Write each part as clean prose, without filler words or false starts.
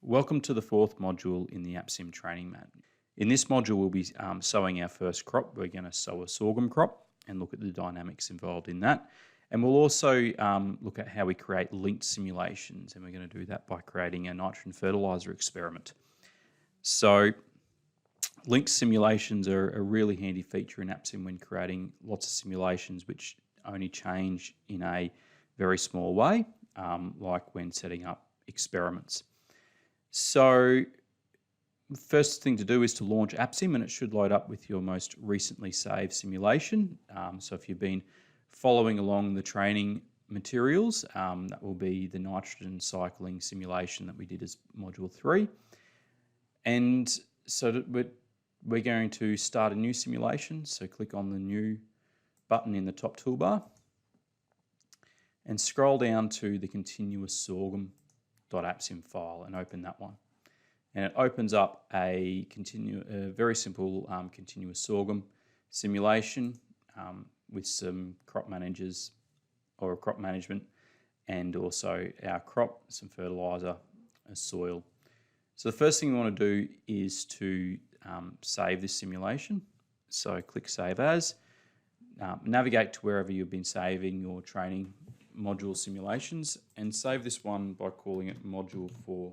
Welcome to the fourth module in the APSIM training mat. In this module, we'll be sowing our first crop. We're going to sow a sorghum crop and look at the dynamics involved in that. And we'll also look at how we create linked simulations, and we're going to do that by creating a nitrogen fertiliser experiment. So linked simulations are a really handy feature in APSIM when creating lots of simulations which only change in a very small way, like when setting up experiments. So the first thing to do is to launch APSIM, and it should load up with your most recently saved simulation. So if you've been following along the training materials, that will be the nitrogen cycling simulation that we did as Module 3. And so we're going to start a new simulation. So click on the New button in the top toolbar and scroll down to the continuous sorghum.apsim file and open that one. And it opens up a very simple continuous sorghum simulation with some crop managers or crop management, and also our crop, some fertiliser, a soil. So the first thing we want to do is to save this simulation. So click Save As. Navigate to wherever you've been saving your training module simulations and save this one by calling it Module 4.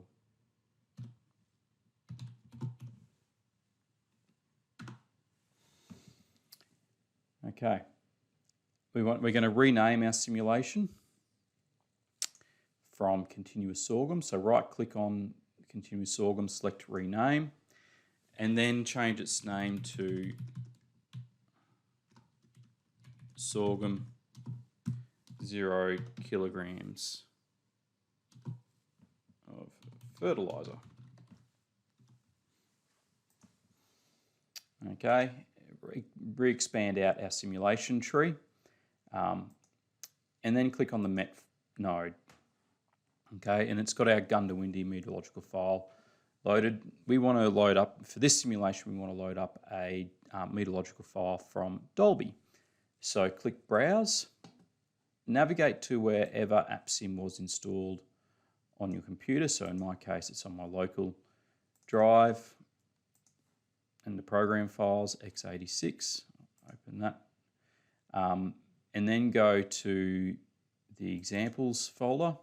Okay, we're going to rename our simulation from continuous sorghum. So right click on continuous sorghum, select rename, and then change its name to sorghum 0 kilograms of fertiliser. Okay, re-expand out our simulation tree, and then click on the MET node. Okay, and it's got our Gundawindi meteorological file loaded. We want to load up, for this simulation, we want to load up a meteorological file from Dolby. So click Browse, navigate to wherever APSIM was installed on your computer. So in my case, it's on my local drive, and the program files, x86, open that, and then go to the examples folder,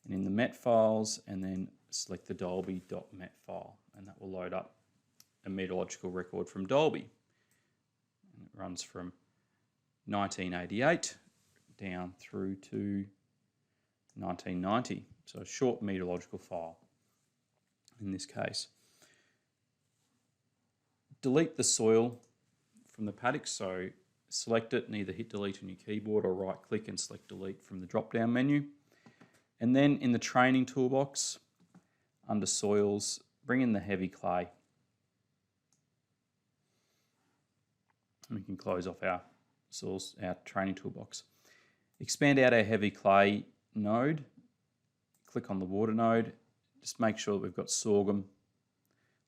and in the MET files, and then select the dolby.met file, and that will load up a meteorological record from Dolby. And it runs from 1988 down through to 1990, so a short meteorological file in this case. Delete the soil from the paddock, so select it and either hit delete on your keyboard or right click and select delete from the drop down menu. And then in the training toolbox under soils, bring in the heavy clay. And we can close off our soils, our training toolbox. Expand out our heavy clay node, click on the water node, just make sure that we've got sorghum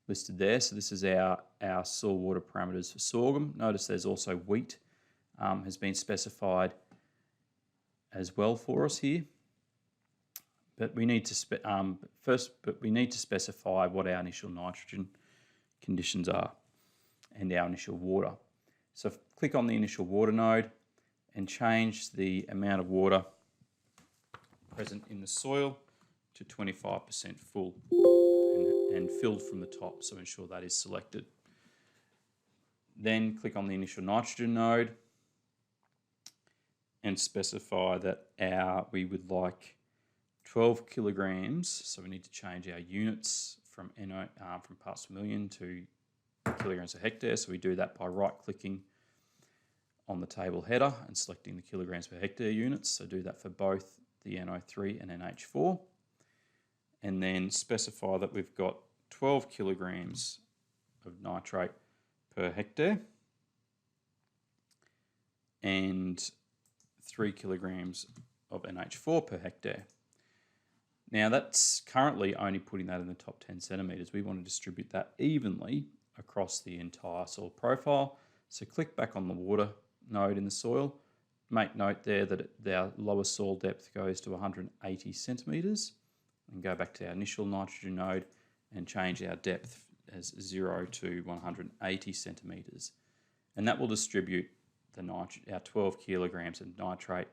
listed there. So this is our soil water parameters for sorghum. Notice there's also wheat has been specified as well for us here. But we need to specify what our initial nitrogen conditions are and our initial water. So click on the initial water node and change the amount of water present in the soil to 25% full and filled from the top, so ensure that is selected. Then click on the initial nitrogen node and specify that we would like 12 kilograms, so we need to change our units from parts per million to kilograms per hectare. So we do that by right-clicking on the table header and selecting the kilograms per hectare units. So do that for both the NO3 and NH4. And then specify that we've got 12 kilograms of nitrate per hectare and 3 kilograms of NH4 per hectare. Now that's currently only putting that in the top 10 centimetres. We want to distribute that evenly across the entire soil profile. So click back on the water node in the soil. Make note there that our lowest soil depth goes to 180 centimetres and go back to our initial nitrogen node and change our depth as 0 to 180 centimetres. And that will distribute our 12 kilograms of nitrate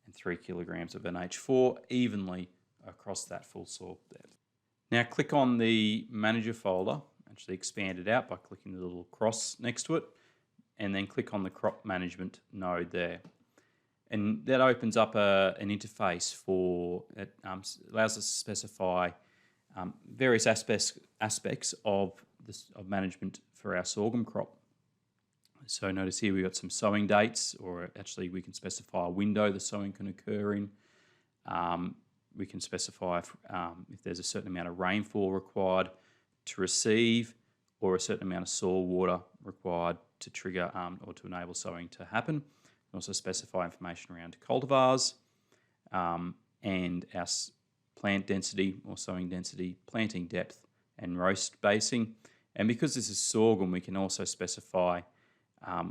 and 3 kilograms of NH4 evenly across that full soil depth. Now click on the manager folder, actually expand it out by clicking the little cross next to it, and then click on the crop management node there. And that opens up an interface it allows us to specify various aspects of management for our sorghum crop. So notice here we've got some sowing dates, or actually we can specify a window the sowing can occur in. We can specify if there's a certain amount of rainfall required to receive, or a certain amount of soil water required to trigger or to enable sowing to happen. We also specify information around cultivars and our plant density or sowing density, planting depth, and row spacing. And because this is sorghum, we can also specify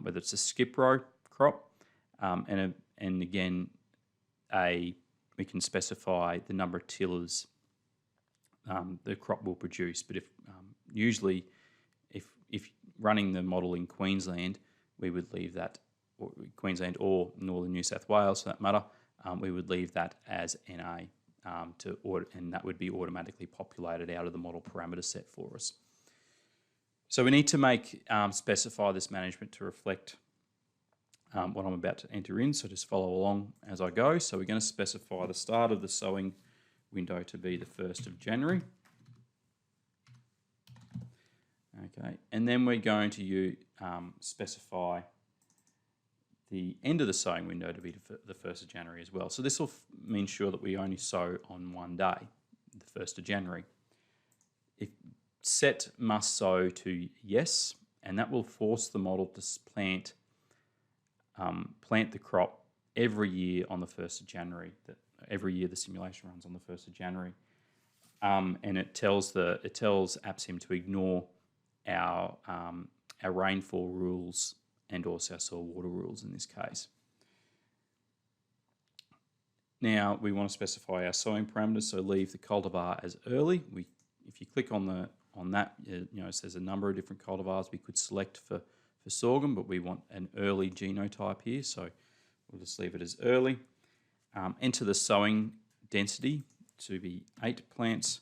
whether it's a skip row crop, and again, we can specify the number of tillers the crop will produce. But usually, if running the model in Queensland, we would leave that, or Queensland or Northern New South Wales for that matter, we would leave that as NA, and that would be automatically populated out of the model parameter set for us. So we need to specify this management to reflect what I'm about to enter in, so just follow along as I go. So we're going to specify the start of the sowing window to be the 1st of January. Okay, and then we're going to specify the end of the sowing window to be the 1st of January as well. So this will mean sure that we only sow on one day, the 1st of January. If set must sow to yes, and that will force the model to plant the crop every year on the 1st of January. Every year the simulation runs on the 1st of January. And it tells APSIM to ignore our rainfall rules and also our soil water rules in this case. Now we want to specify our sowing parameters, so leave the cultivar as early. If you click on that, it says a number of different cultivars we could select for sorghum, but we want an early genotype here, so we'll just leave it as early. Enter the sowing density to be 8 plants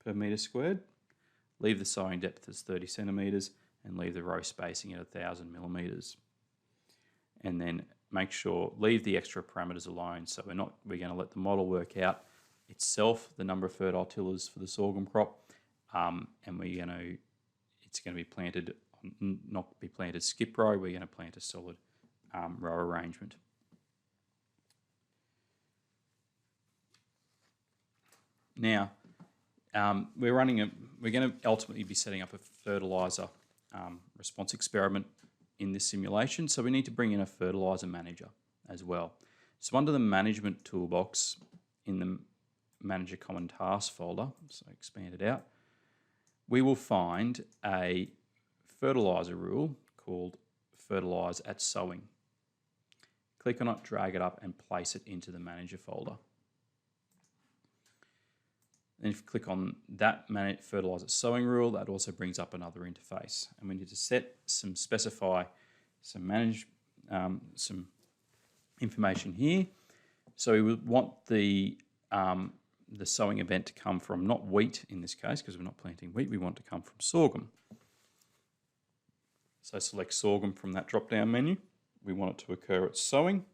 per metre squared. Leave the sowing depth as 30 centimetres and leave the row spacing at 1,000 millimetres. And then leave the extra parameters alone. So we're going to let the model work out itself the number of fertile tillers for the sorghum crop, and it's going to be planted, not be planted skip row. We're going to plant a solid row arrangement. Now, we're going to ultimately be setting up a fertiliser response experiment in this simulation, so we need to bring in a fertiliser manager as well. So under the management toolbox in the manager common task folder, so expand it out, we will find a fertiliser rule called fertilise at sowing. Click on it, drag it up and place it into the manager folder. And if you click on that fertiliser at sowing rule, that also brings up another interface. And we need to specify some information here. So we would want the sowing event to come from not wheat in this case, because we're not planting wheat, we want it to come from sorghum. So select sorghum from that drop-down menu. We want it to occur at sowing.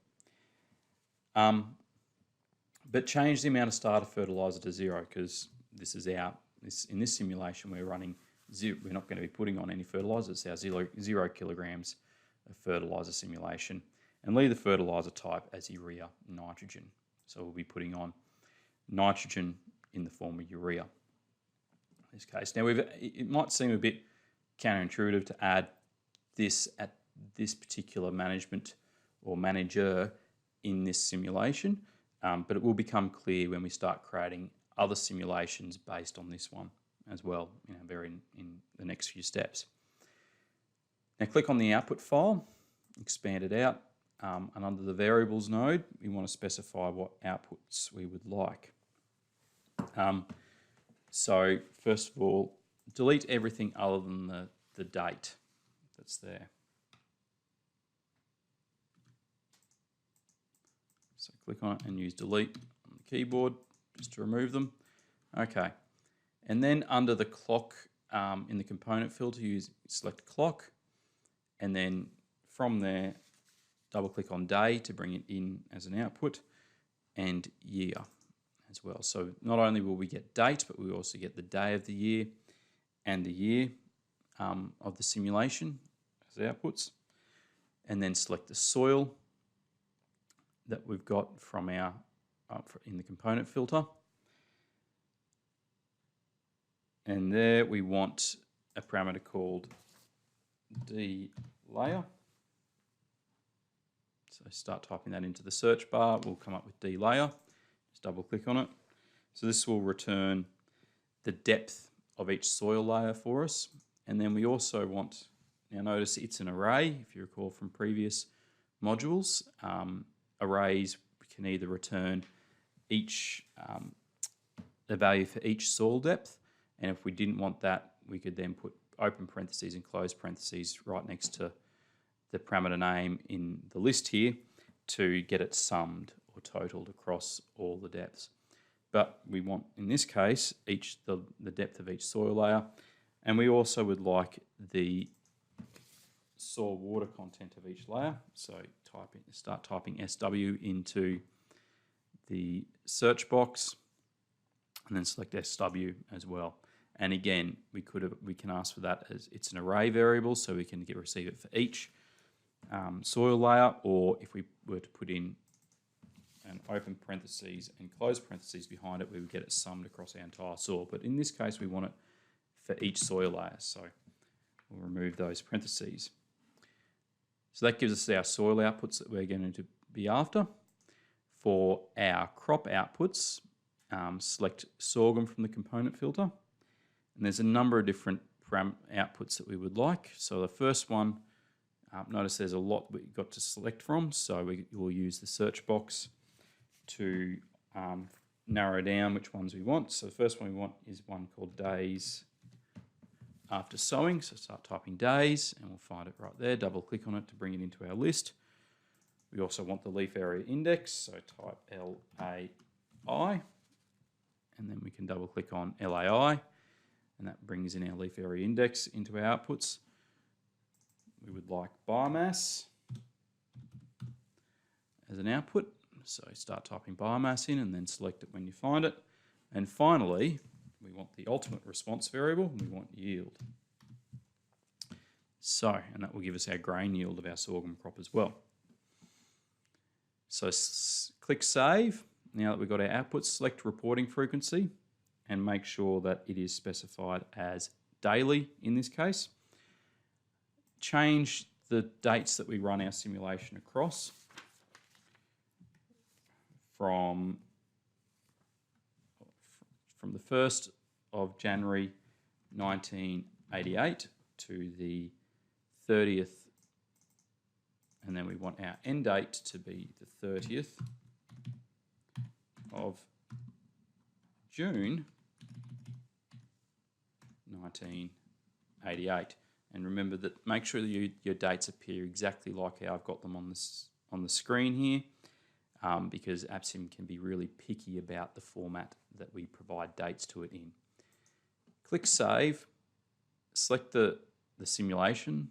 But change the amount of starter fertiliser to 0, because in this simulation we're running zero. We're not going to be putting on any fertiliser. It's our 0 kilograms of fertiliser simulation, and leave the fertiliser type as urea nitrogen. So we'll be putting on nitrogen in the form of urea in this case. Now it might seem a bit counterintuitive to add this at this particular management or manager in this simulation, but it will become clear when we start creating other simulations based on this one as well, in the next few steps. Now click on the output file, expand it out, and under the variables node, we want to specify what outputs we would like. So first of all, delete everything other than the date that's there. So click on it and use delete on the keyboard just to remove them. Okay, and then under the clock in the component filter, select clock, and then from there, double click on day to bring it in as an output, and year as well. So not only will we get date, but we also get the day of the year and the year of the simulation as outputs. And then select the soil that we've got from our in the component filter. And there we want a parameter called dlayer. So start typing that into the search bar. We'll come up with dlayer. Just double click on it. So this will return the depth of each soil layer for us. And then we also want, now notice it's an array, if you recall from previous modules. Arrays can either return each the value for each soil depth, and if we didn't want that, we could then put open parentheses and close parentheses right next to the parameter name in the list here to get it summed or totaled across all the depths. But we want, in this case, the depth of each soil layer, and we also would like the soil water content of each layer. So start typing SW into the search box, and then select SW as well. And again, we can ask for that as it's an array variable, so we can receive it for each soil layer, or if we were to put in an open parentheses and close parentheses behind it, we would get it summed across our entire soil. But in this case, we want it for each soil layer, so we'll remove those parentheses. So that gives us our soil outputs that we're going to be after. For our crop outputs, select sorghum from the component filter. And there's a number of different outputs that we would like. So the first one, notice there's a lot we've got to select from. So we will use the search box to narrow down which ones we want. So the first one we want is one called days after sowing. So start typing days and we'll find it right there. Double click on it to bring it into our list. We also want the leaf area index, so type LAI, and then we can double click on LAI, and that brings in our leaf area index into our outputs. We would like biomass as an output, so start typing biomass in and then select it when you find it. And finally, we want the ultimate response variable, and we want yield. So, and that will give us our grain yield of our sorghum crop as well. So click Save. Now that we've got our outputs, select reporting frequency and make sure that it is specified as daily in this case. Change the dates that we run our simulation across from the 1st of January 1988 to the 30th, and then we want our end date to be the 30th of June 1988. And remember that, make sure that your dates appear exactly like how I've got them on the screen here, because APSIM can be really picky about the format that we provide dates to it in. Click Save, select the simulation,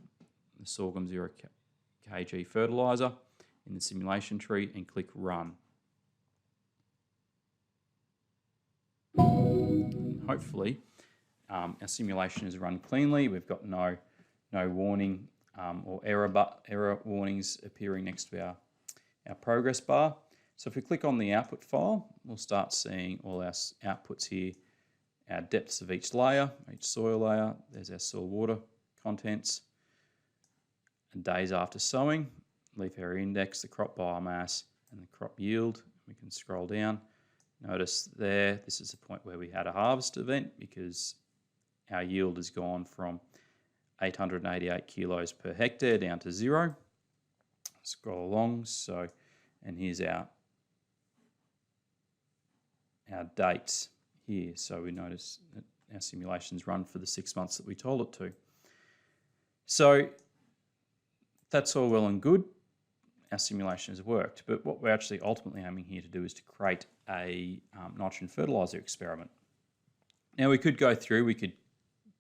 the sorghum 0 kg fertiliser in the simulation tree, and click Run. And hopefully our simulation is run cleanly. We've got no warning or error warnings appearing next to our progress bar. So if we click on the output file, we'll start seeing all our outputs here, our depths of each layer, each soil layer. There's our soil water contents, and days after sowing, leaf area index, the crop biomass, and the crop yield. We can scroll down. Notice there, this is the point where we had a harvest event because our yield has gone from 888 kilos per hectare down to 0. Scroll along, and here's our dates here. So we notice that our simulations run for the 6 months that we told it to. So that's all well and good. Our simulation has worked, but what we're actually ultimately aiming here to do is to create a nitrogen fertiliser experiment. Now we could go through, we could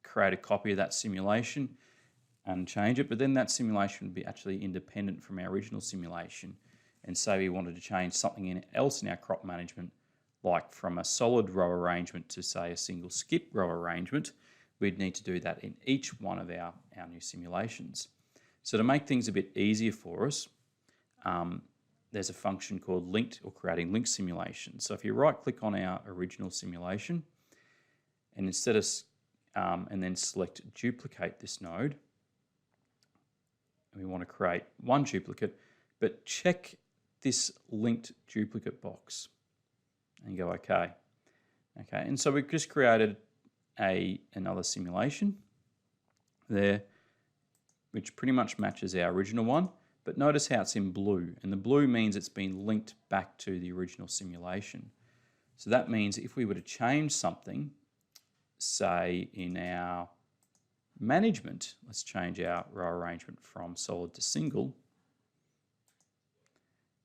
create a copy of that simulation and change it, but then that simulation would be actually independent from our original simulation. And say we wanted to change something else in our crop management, like from a solid row arrangement to say a single skip row arrangement, we'd need to do that in each one of our new simulations. So to make things a bit easier for us, there's a function called linked or creating linked simulation. So if you right click on our original simulation and instead of and then select duplicate this node, and we want to create one duplicate, but check this linked duplicate box and go OK. Okay, and so we've just created another simulation there, which pretty much matches our original one. But notice how it's in blue, and the blue means it's been linked back to the original simulation. So that means if we were to change something, say in our management, let's change our row arrangement from solid to single,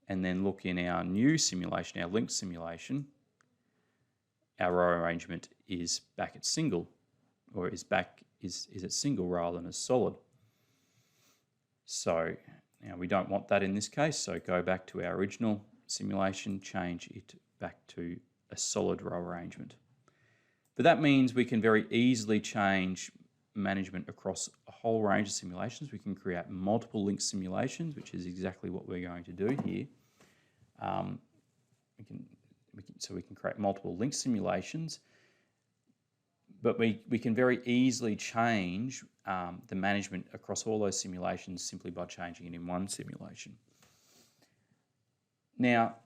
and then look in our new simulation, our linked simulation, our row arrangement is back at single, or is at single rather than as solid. So now we don't want that in this case, so go back to our original simulation, change it back to a solid row arrangement. But that means we can very easily change management across a whole range of simulations. We can create multiple linked simulations, which is exactly what we're going to do here. So we can create multiple linked simulations, but we can very easily change the management across all those simulations simply by changing it in one simulation. Now,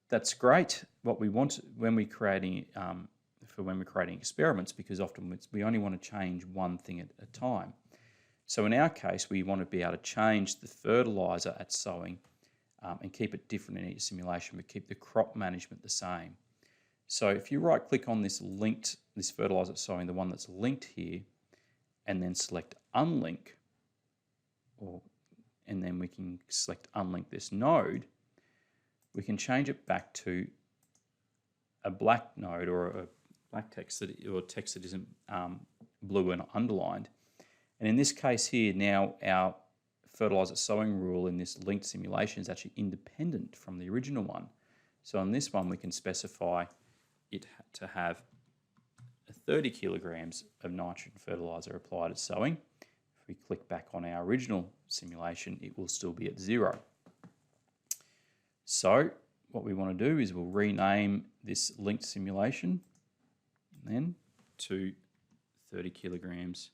that's great. What we want when we're creating experiments, because often we only want to change one thing at a time. So in our case, we want to be able to change the fertiliser at sowing and keep it different in each simulation, but keep the crop management the same. So if you right click on this fertiliser at sowing, the one that's linked here, and then select unlink, and then we can select unlink this node, we can change it back to a black node or a black text or text that isn't blue and underlined. And in this case here, now our fertiliser sowing rule in this linked simulation is actually independent from the original one. So on this one, we can specify it to have 30 kilograms of nitrogen fertiliser applied at sowing. If we click back on our original simulation, it will still be at 0. So what we want to do is we'll rename this linked simulation then to 30 kilograms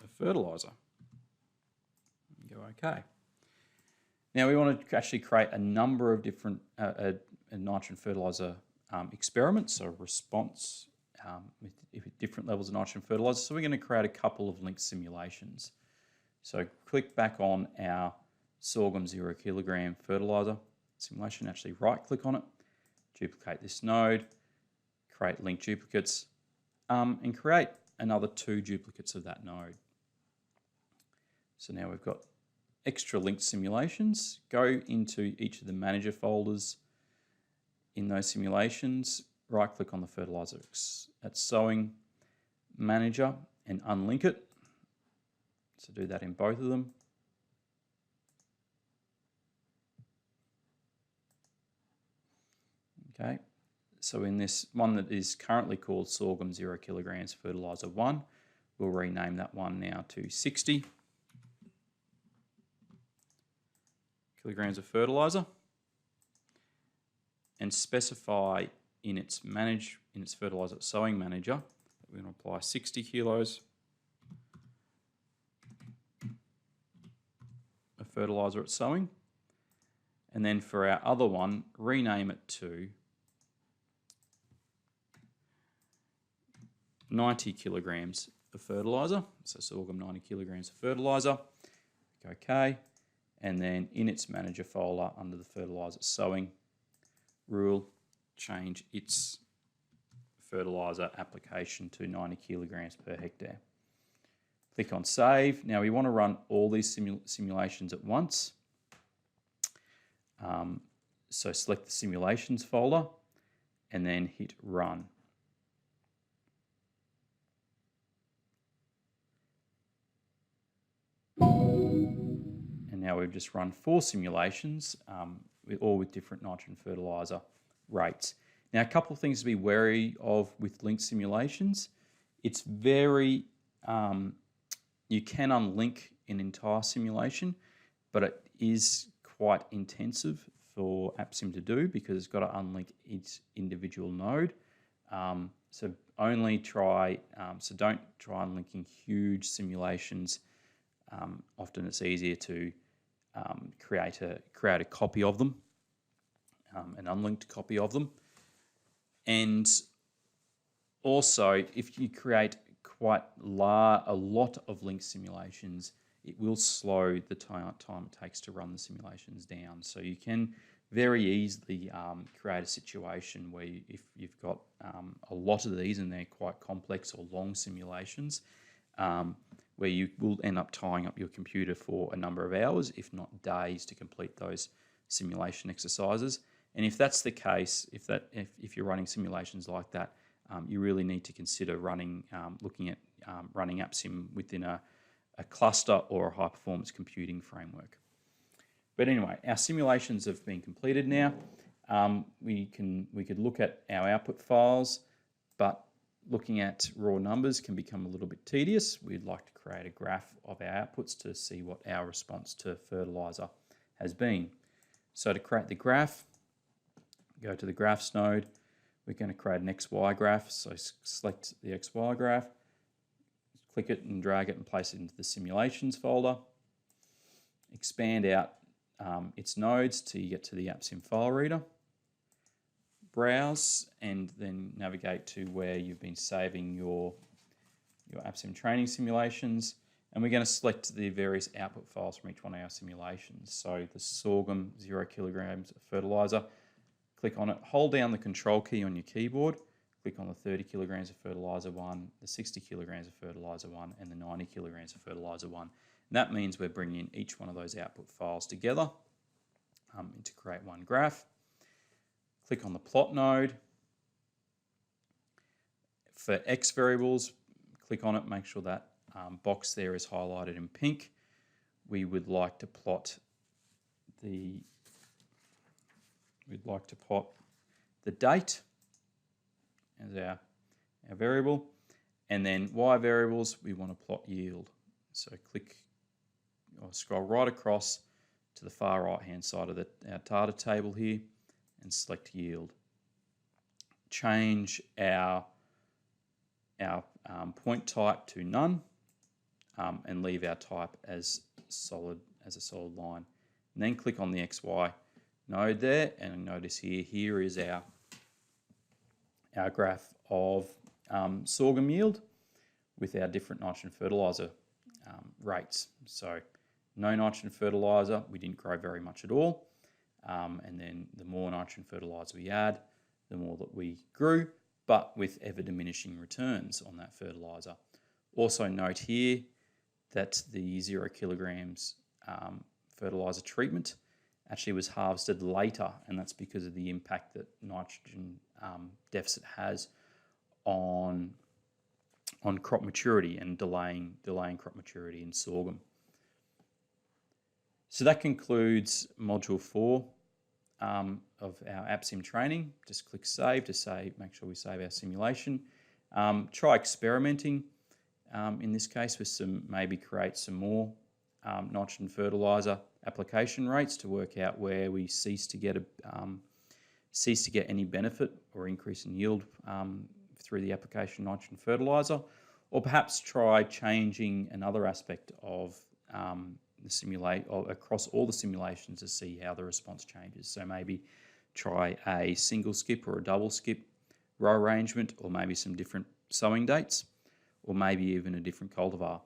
of fertiliser. Go OK. Now we want to actually create a number of different nitrogen fertiliser experiments, so response with different levels of nitrogen fertiliser. So we're going to create a couple of linked simulations. So click back on our sorghum 0 kilogram fertiliser simulation, actually right click on it, duplicate this node, create linked duplicates, and create another 2 duplicates of that node. So now we've got extra linked simulations. Go into each of the manager folders in those simulations, right click on the fertiliser at sowing manager and unlink it. So do that in both of them. Okay, so in this one that is currently called sorghum 0 kilograms fertiliser 1, we'll rename that one now to 60 kilograms of fertiliser and specify in its fertiliser sowing manager that we're going to apply 60 kilos of fertiliser at sowing, and then for our other one rename it to 90 kilograms of fertiliser, so sorghum 90 kilograms of fertiliser. OK, and then in its manager folder under the fertiliser sowing rule, change its fertiliser application to 90 kilograms per hectare. Click on Save. Now we want to run all these simulations at once. So select the Simulations folder and then hit Run. And now we've just run 4 simulations, all with different nitrogen fertiliser rates. Now, a couple of things to be wary of with linked simulations. It's very, you can unlink an entire simulation, but it is quite intensive for APSIM to do because it's got to unlink each individual node. So only try, so don't try unlinking huge simulations. Often it's easier to create a copy of them, an unlinked copy of them. And also, if you create quite a lot of linked simulations, it will slow the time it takes to run the simulations down. So you can very easily create a situation where if you've got a lot of these and they're quite complex or long simulations, where you will end up tying up your computer for a number of hours, if not days, to complete those simulation exercises. And if that's the case, if you're running simulations like that, you really need to consider looking at running APSIM within a cluster or a high-performance computing framework. But anyway, our simulations have been completed now. We could look at our output files, but looking at raw numbers can become a little bit tedious. We'd like to create a graph of our outputs to see what our response to fertiliser has been. So to create the graph, go to the graphs node. We're going to create an XY graph. So select the XY graph, click it and drag it and place it into the simulations folder. Expand out its nodes till you get to the APSIM file reader. Browse and then navigate to where you've been saving your APSIM training simulations. And we're going to select the various output files from each one of our simulations. So the sorghum 0 kilograms of fertiliser. Click on it, hold down the control key on your keyboard, click on the 30 kilograms of fertiliser one, the 60 kilograms of fertiliser one, and the 90 kilograms of fertiliser one. And that means we're bringing each one of those output files together to create one graph. Click on the plot node. For X variables, click on it, make sure that box there is highlighted in pink. We would like to plot the date as our variable, and then Y variables, we want to plot yield. So click or scroll right across to the far right hand side of our data table here and select yield. Change our point type to none and leave our type as a solid line. And then click on the XY node there, and notice here is our graph of sorghum yield with our different nitrogen fertiliser rates. So no nitrogen fertiliser, we didn't grow very much at all, and then the more nitrogen fertiliser we add, the more that we grew, but with ever diminishing returns on that fertiliser. Also note here that the 0 kilograms fertiliser treatment actually was harvested later, and that's because of the impact that nitrogen deficit has on crop maturity and delaying crop maturity in sorghum. So that concludes Module 4 of our APSIM training. Just click Save to make sure we save our simulation. Try experimenting in this case with maybe create some more nitrogen fertiliser application rates to work out where we cease to get any benefit or increase in yield through the application of nitrogen fertiliser, or perhaps try changing another aspect of across all the simulations to see how the response changes. So maybe try a single skip or a double skip row arrangement, or maybe some different sowing dates, or maybe even a different cultivar.